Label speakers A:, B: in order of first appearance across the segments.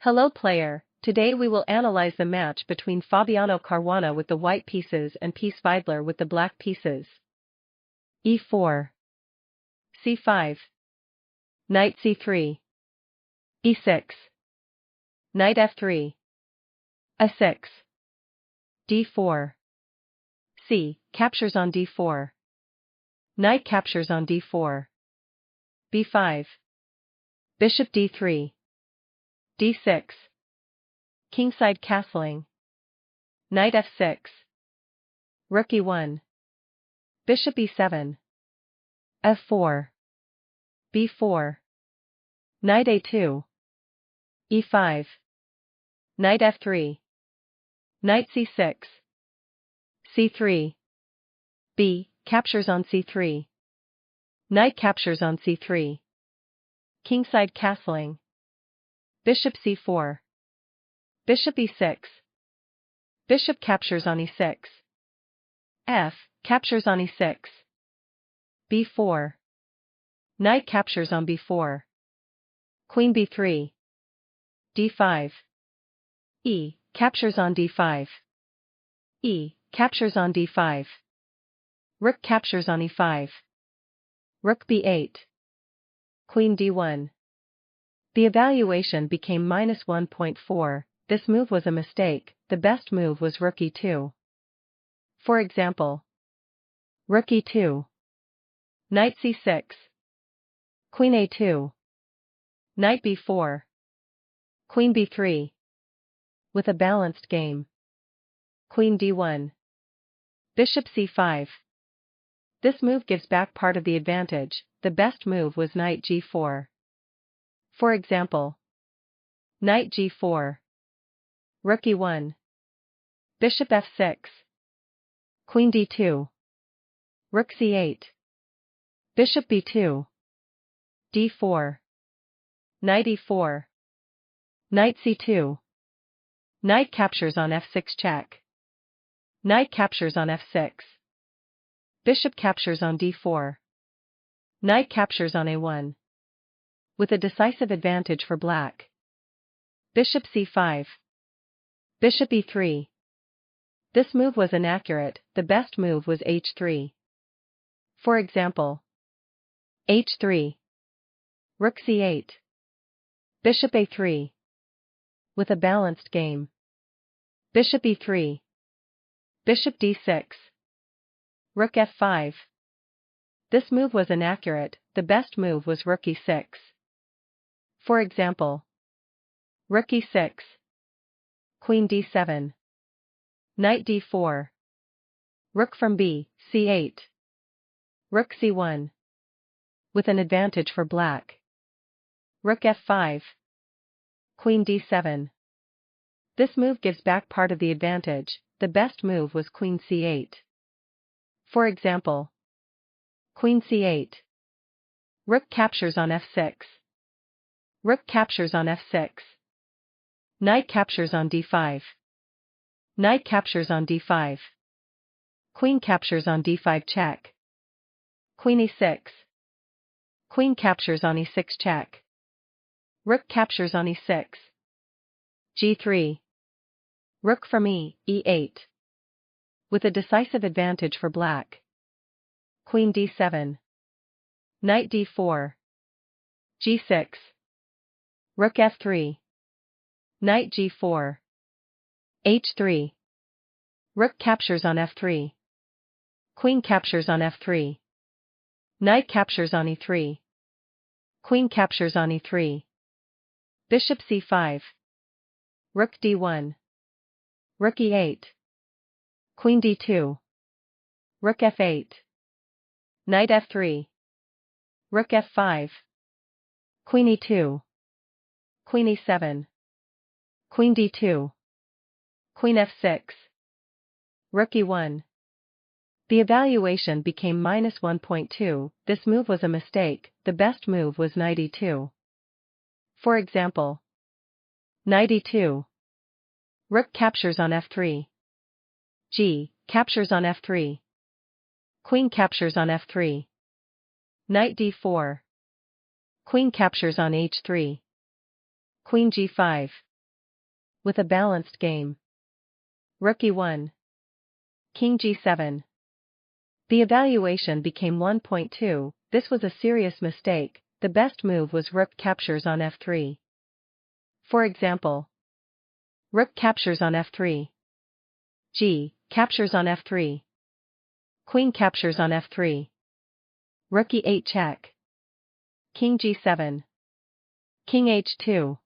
A: Hello player, today we will analyze the match between Fabiano Caruana with the white pieces and P. Svidler with the black pieces. e4, c5, knight c3, e6, knight f3, a6, d4, c, captures on d4, knight captures on d4, b5, bishop d3, d6, kingside castling, knight f6, rook e1, bishop e7, f4, b4, knight a2, e5, knight f3, knight c6, c3, b, captures on c3, knight captures on c3, kingside castling, bishop c4, bishop e6, bishop captures on e6, f, captures on e6, b4, knight captures on b4, queen b3, d5, e, captures on d5, e, captures on d5, rook captures on e5, rook b8, queen d1. The evaluation became -1.4, this move was a mistake, the best move was rook e2. For example, rook e2, knight c6, queen a2, knight b4, queen b3. With a balanced game. Queen d1, bishop c5. This move gives back part of the advantage, the best move was knight g4. For example, knight g4, rook e1, bishop f6, queen d2, rook c8, bishop b2, d4, knight e4, knight c2, knight captures on f6 check, knight captures on f6, bishop captures on d4, knight captures on a1. With a decisive advantage for black. Bishop c5, bishop e3. This move was inaccurate, the best move was h3. For example, h3, rook c8, bishop a3. With a balanced game. Bishop e3, bishop d6, rook f5. This move was inaccurate, the best move was rook e6. For example, rook e6, queen d7, knight d4, rook from b, c8, rook c1. With an advantage for black. Rook f5, queen d7. This move gives back part of the advantage, the best move was queen c8. For example, queen c8. Rook captures on f6. Rook captures on f6. Knight captures on d5. Knight captures on d5. Queen captures on d5 check. Queen e6. Queen captures on e6 check. Rook captures on e6. g3. Rook from e8. With a decisive advantage for black. Queen d7. Knight d4. g6. Rook f3. Knight g4. h3. Rook captures on f3. Queen captures on f3. Knight captures on e3. Queen captures on e3. Bishop c5. Rook d1. Rook e8. Queen d2. Rook f8. Knight f3. Rook f5. Queen e2. Queen e7. Queen d2. Queen f6. Rook e1. The evaluation became -1.2, this move was a mistake, the best move was knight e2. For example, knight e2. Rook captures on f3. G, captures on f3. Queen captures on f3. Knight d4. Queen captures on h3. Queen g5. with a balanced game. Rook e1. King g7. The evaluation became 1.2, this was a serious mistake, the best move was rook captures on f3. For example, rook captures on f3. G captures on f3. Queen captures on f3. Rook e8 check. King g7. King h2.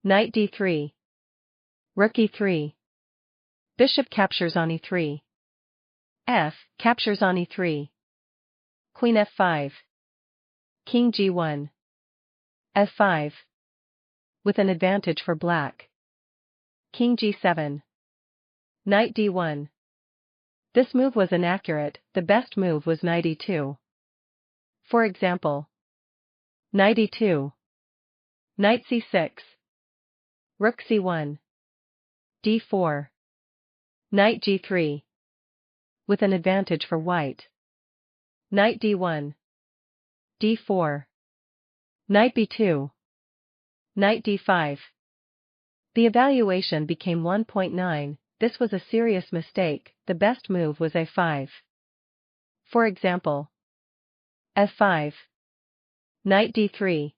A: Knight d3. Rook e3. Bishop captures on e3. F captures on e3. Queen f5. King g1. f5. With an advantage for black. King g7. Knight d1. This move was inaccurate, the best move was knight e2. For example, knight e2. Knight c6. Rook c1. d4. Knight g3. With an advantage for white. Knight d1. d4. Knight b2. Knight d5. The evaluation became 1.9, this was a serious mistake, the best move was a5. For example, f5. Knight d3.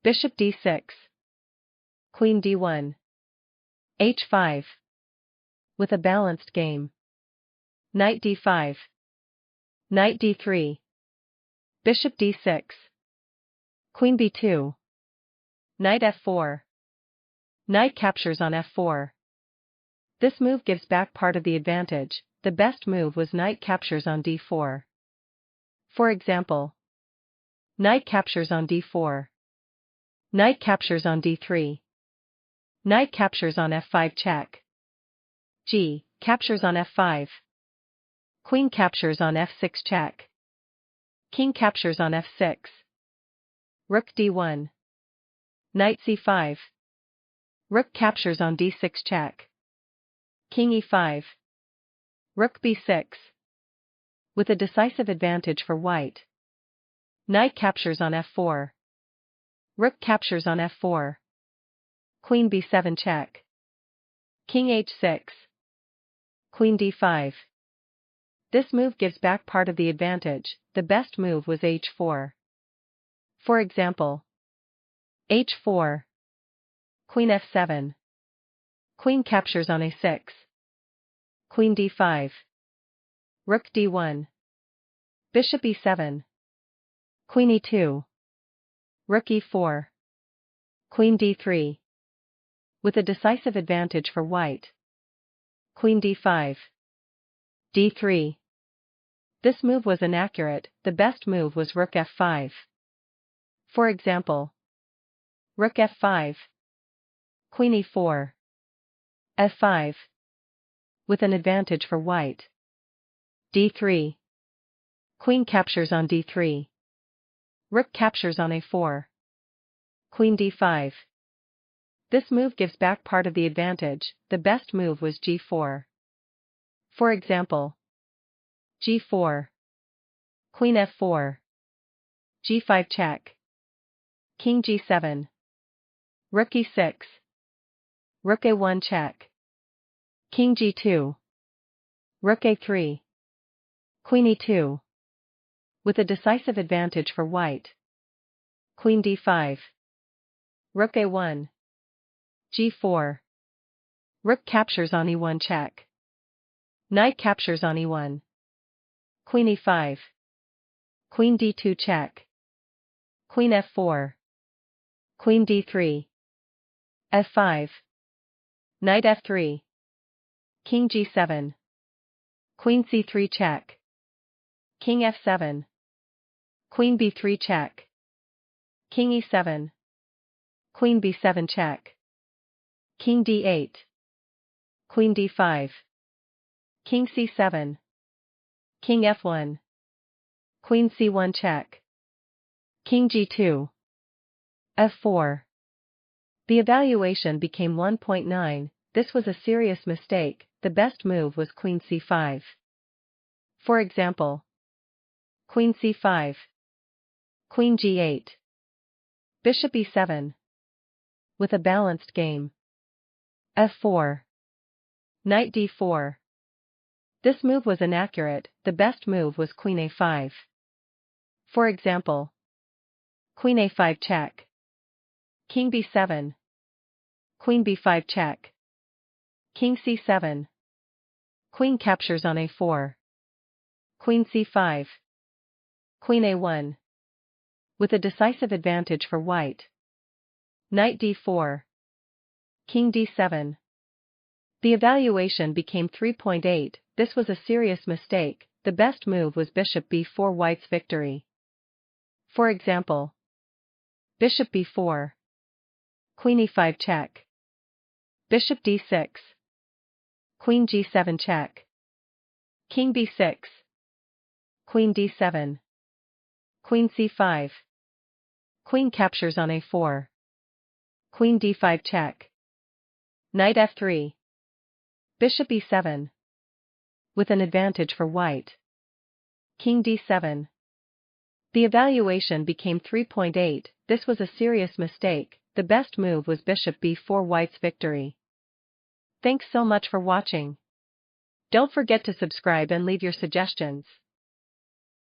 A: Bishop d6. Queen d1. h5. With a balanced game. Knight d5. Knight d3. Bishop d6. Queen b2. Knight f4. Knight captures on f4. This move gives back part of the advantage, the best move was knight captures on d4. For example, knight captures on d4. Knight captures on d3. Knight captures on f5 check. G captures on f5. Queen captures on f6 check. King captures on f6. Rook d1. Knight c5. Rook captures on d6 check. King e5. Rook b6. With a decisive advantage for white. Knight captures on f4. Rook captures on f4. Queen b7 check. King h6. Queen d5. This move gives back part of the advantage, the best move was h4. For example, h4. Queen f7. Queen captures on a6. Queen d5. Rook d1. Bishop e7. Queen e2. Rook e4. Queen d3. With a decisive advantage for white. Queen d5. d3. This move was inaccurate, the best move was rook f5. For example, rook f5. Queen e4. f5. With an advantage for white. d3. Queen captures on d3. Rook captures on a4. Queen d5. This move gives back part of the advantage, the best move was g4. For example, g4. Queen f4. g5 check. King g7. Rook e6. Rook a1 check. King g2. Rook a3. Queen e2. With a decisive advantage for white. Queen d5. Rook a1. g4. Rook captures on e1 check. Knight captures on e1. Queen e5. Queen d2 check. Queen f4. Queen d3. f5. Knight f3. King g7. Queen c3 check. King f7. Queen b3 check. King e7. Queen b7 check. King d8. Queen d5. King c7. King f1. Queen c1 check. King g2. f4. The evaluation became 1.9, this was a serious mistake, the best move was Queen c5. For example, Queen c5. Queen g8. Bishop e7. With a balanced game. f4. Knight d4. This move was inaccurate, the best move was queen a5. For example, queen a5 check. King b7. Queen b5 check. King c7. Queen captures on a4. Queen c5. Queen a1. With a decisive advantage for white. Knight d4. King d7. The evaluation became 3.8, this was a serious mistake, the best move was bishop b4 white's victory. For example, bishop b4. Queen e5 check. Bishop d6. Queen g7 check. King b6. Queen d7. Queen c5. Queen captures on a4. Queen d5 check. Knight f3. Bishop e7. With an advantage for white. King d7. The evaluation became 3.8, this was a serious mistake, the best move was bishop b4 white's victory. Thanks so much for watching. Don't forget to subscribe and leave your suggestions.